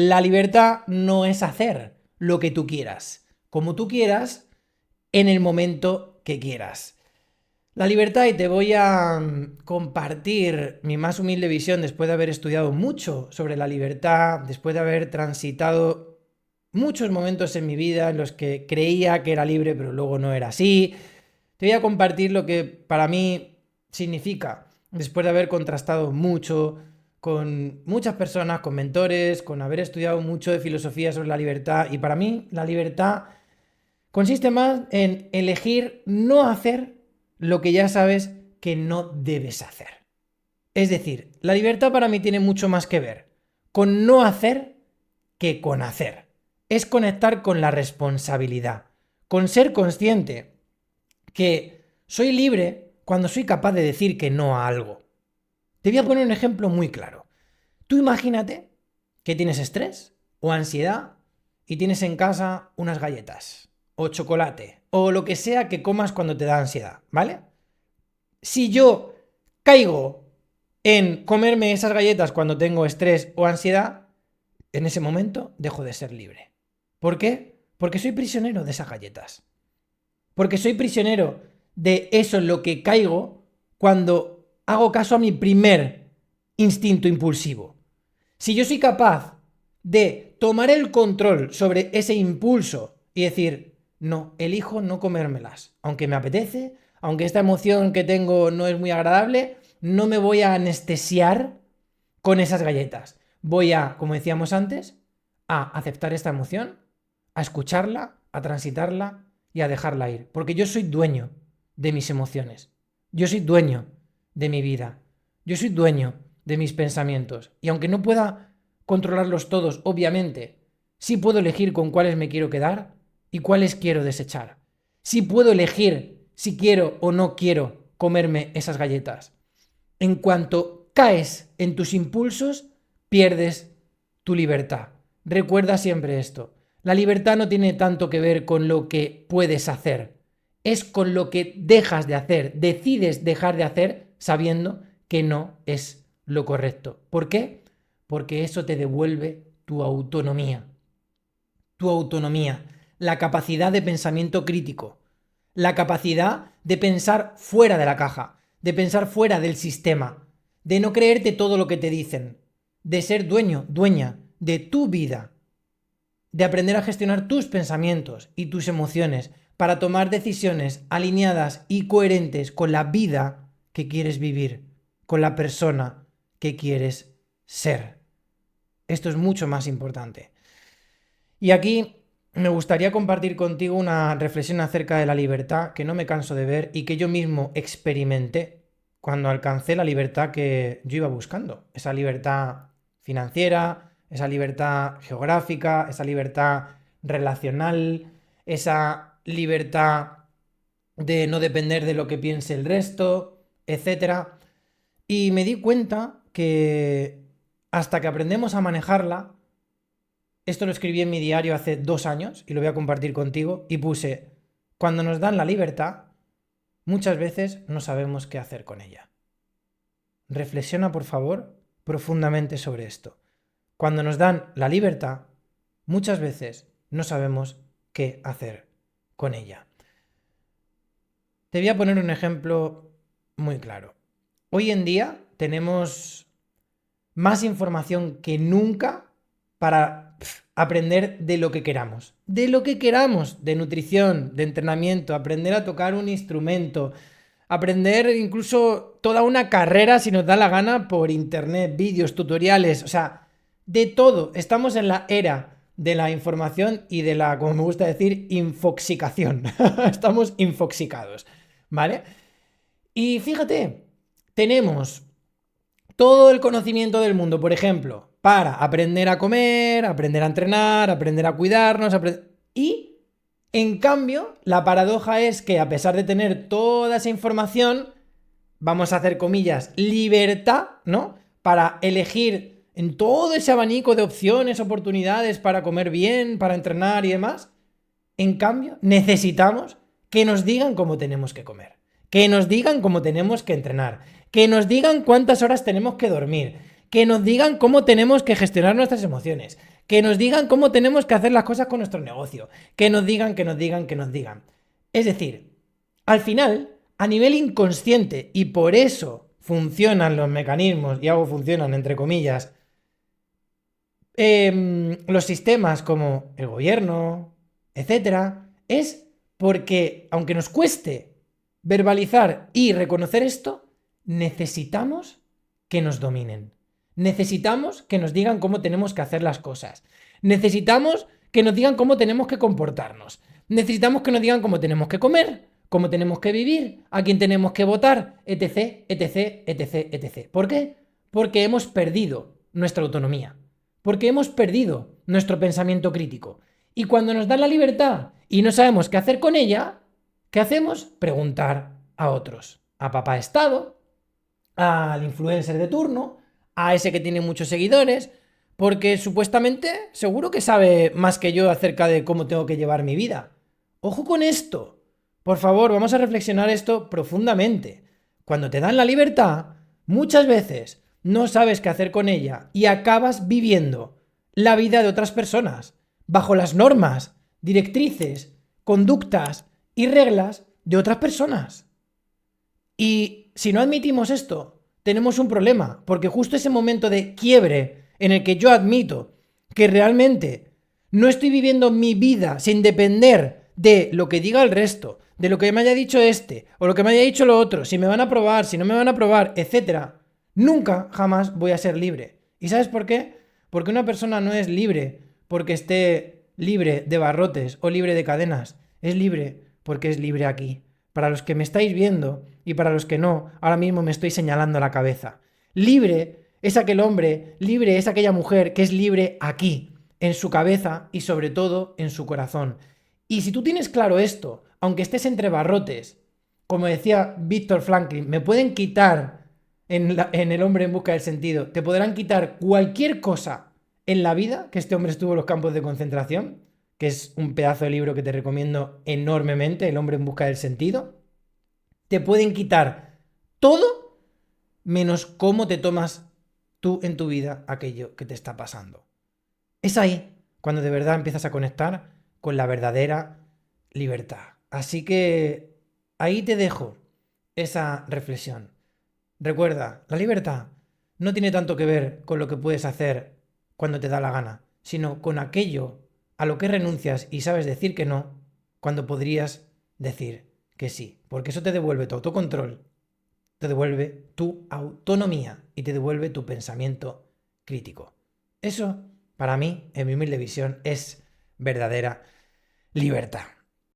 La libertad no es hacer lo que tú quieras, como tú quieras, en el momento que quieras. La libertad, y te voy a compartir mi más humilde visión después de haber estudiado mucho sobre la libertad, después de haber transitado muchos momentos en mi vida en los que creía que era libre, pero luego no era así. Te voy a compartir lo que para mí significa, después de haber contrastado mucho con muchas personas, con mentores, con haber estudiado mucho de filosofía sobre la libertad. Y para mí la libertad consiste más en elegir no hacer lo que ya sabes que no debes hacer. Es decir, la libertad para mí tiene mucho más que ver con no hacer que con hacer. Es conectar con la responsabilidad, con ser consciente que soy libre cuando soy capaz de decir que no a algo. Te voy a poner un ejemplo muy claro. Tú imagínate que tienes estrés o ansiedad y tienes en casa unas galletas o chocolate o lo que sea que comas cuando te da ansiedad, ¿vale? Si yo caigo en comerme esas galletas cuando tengo estrés o ansiedad, en ese momento dejo de ser libre. ¿Por qué? Porque soy prisionero de esas galletas. Porque soy prisionero de eso en lo que caigo cuando hago caso a mi primer instinto impulsivo. Si yo soy capaz de tomar el control sobre ese impulso y decir, no, elijo no comérmelas, aunque me apetece, aunque esta emoción que tengo no es muy agradable, no me voy a anestesiar con esas galletas. Voy a, como decíamos antes, a aceptar esta emoción, a escucharla, a transitarla y a dejarla ir. Porque yo soy dueño de mis emociones. Yo soy dueño de mi vida. Yo soy dueño de mis pensamientos. Y aunque no pueda controlarlos todos, obviamente, sí puedo elegir con cuáles me quiero quedar y cuáles quiero desechar. Sí puedo elegir si quiero o no quiero comerme esas galletas. En cuanto caes en tus impulsos, pierdes tu libertad. Recuerda siempre esto. La libertad no tiene tanto que ver con lo que puedes hacer. Es con lo que dejas de hacer. Decides dejar de hacer sabiendo que no es lo correcto. ¿Por qué? Porque eso te devuelve tu autonomía. Tu autonomía. La capacidad de pensamiento crítico. La capacidad de pensar fuera de la caja. De pensar fuera del sistema. De no creerte todo lo que te dicen. De ser dueño, dueña de tu vida. De aprender a gestionar tus pensamientos y tus emociones para tomar decisiones alineadas y coherentes con la vida que quieres vivir, con la persona que quieres ser. Esto es mucho más importante. Y aquí me gustaría compartir contigo una reflexión acerca de la libertad que no me canso de ver y que yo mismo experimenté cuando alcancé la libertad que yo iba buscando. Esa libertad financiera, esa libertad geográfica, esa libertad relacional, esa libertad de no depender de lo que piense el resto, etc. Y me di cuenta que hasta que aprendemos a manejarla, esto lo escribí en mi diario hace 2 años y lo voy a compartir contigo, y puse, cuando nos dan la libertad, muchas veces no sabemos qué hacer con ella. Reflexiona, por favor, profundamente sobre esto. Cuando nos dan la libertad, muchas veces no sabemos qué hacer con ella. Te voy a poner un ejemplo muy claro. Hoy en día tenemos más información que nunca para aprender de lo que queramos. De lo que queramos, de nutrición, de entrenamiento, aprender a tocar un instrumento, aprender incluso toda una carrera si nos da la gana por internet, vídeos, tutoriales, o sea, de todo. Estamos en la era de la información y de la, como me gusta decir, infoxicación. Estamos infoxicados, ¿vale? Y fíjate, tenemos todo el conocimiento del mundo, por ejemplo, para aprender a comer, aprender a entrenar, aprender a cuidarnos, y en cambio, la paradoja es que a pesar de tener toda esa información, vamos a hacer comillas, libertad, ¿no? Para elegir en todo ese abanico de opciones, oportunidades para comer bien, para entrenar y demás. En cambio, necesitamos que nos digan cómo tenemos que comer, que nos digan cómo tenemos que entrenar, que nos digan cuántas horas tenemos que dormir, que nos digan cómo tenemos que gestionar nuestras emociones, que nos digan cómo tenemos que hacer las cosas con nuestro negocio, que nos digan. Es decir, al final, a nivel inconsciente, y por eso funcionan los mecanismos, y hago funcionan entre comillas, los sistemas como el gobierno, etcétera, es porque, aunque nos cueste verbalizar y reconocer esto, necesitamos que nos dominen. Necesitamos que nos digan cómo tenemos que hacer las cosas. Necesitamos que nos digan cómo tenemos que comportarnos. Necesitamos que nos digan cómo tenemos que comer, cómo tenemos que vivir, a quién tenemos que votar, etc, etc, etc, etc. ¿Por qué? Porque hemos perdido nuestra autonomía. Porque hemos perdido nuestro pensamiento crítico. Y cuando nos dan la libertad y no sabemos qué hacer con ella, ¿qué hacemos? Preguntar a otros. A papá Estado, al influencer de turno, a ese que tiene muchos seguidores, porque supuestamente seguro que sabe más que yo acerca de cómo tengo que llevar mi vida. Ojo con esto. Por favor, vamos a reflexionar esto profundamente. Cuando te dan la libertad, muchas veces no sabes qué hacer con ella y acabas viviendo la vida de otras personas, bajo las normas, directrices, conductas y reglas de otras personas. Y si no admitimos esto, tenemos un problema, porque justo ese momento de quiebre en el que yo admito que realmente no estoy viviendo mi vida sin depender de lo que diga el resto, de lo que me haya dicho este, o lo que me haya dicho lo otro, si me van a aprobar, si no me van a aprobar, etc., nunca, jamás voy a ser libre. ¿Y sabes por qué? Porque una persona no es libre porque esté libre de barrotes o libre de cadenas. Es libre porque es libre aquí. Para los que me estáis viendo y para los que no, ahora mismo me estoy señalando la cabeza. Libre es aquel hombre, libre es aquella mujer que es libre aquí, en su cabeza y sobre todo en su corazón. Y si tú tienes claro esto, aunque estés entre barrotes, como decía Víctor Franklin, me pueden quitar en El hombre en busca del sentido, te podrán quitar cualquier cosa en la vida, que este hombre estuvo en los campos de concentración, que es un pedazo de libro que te recomiendo enormemente, El hombre en busca del sentido, te pueden quitar todo menos cómo te tomas tú en tu vida aquello que te está pasando. Es ahí cuando de verdad empiezas a conectar con la verdadera libertad. Así que ahí te dejo esa reflexión. Recuerda, la libertad no tiene tanto que ver con lo que puedes hacer cuando te da la gana, sino con aquello a lo que renuncias y sabes decir que no cuando podrías decir que sí. Porque eso te devuelve tu autocontrol, te devuelve tu autonomía y te devuelve tu pensamiento crítico. Eso, para mí, en mi humilde visión, es verdadera libertad.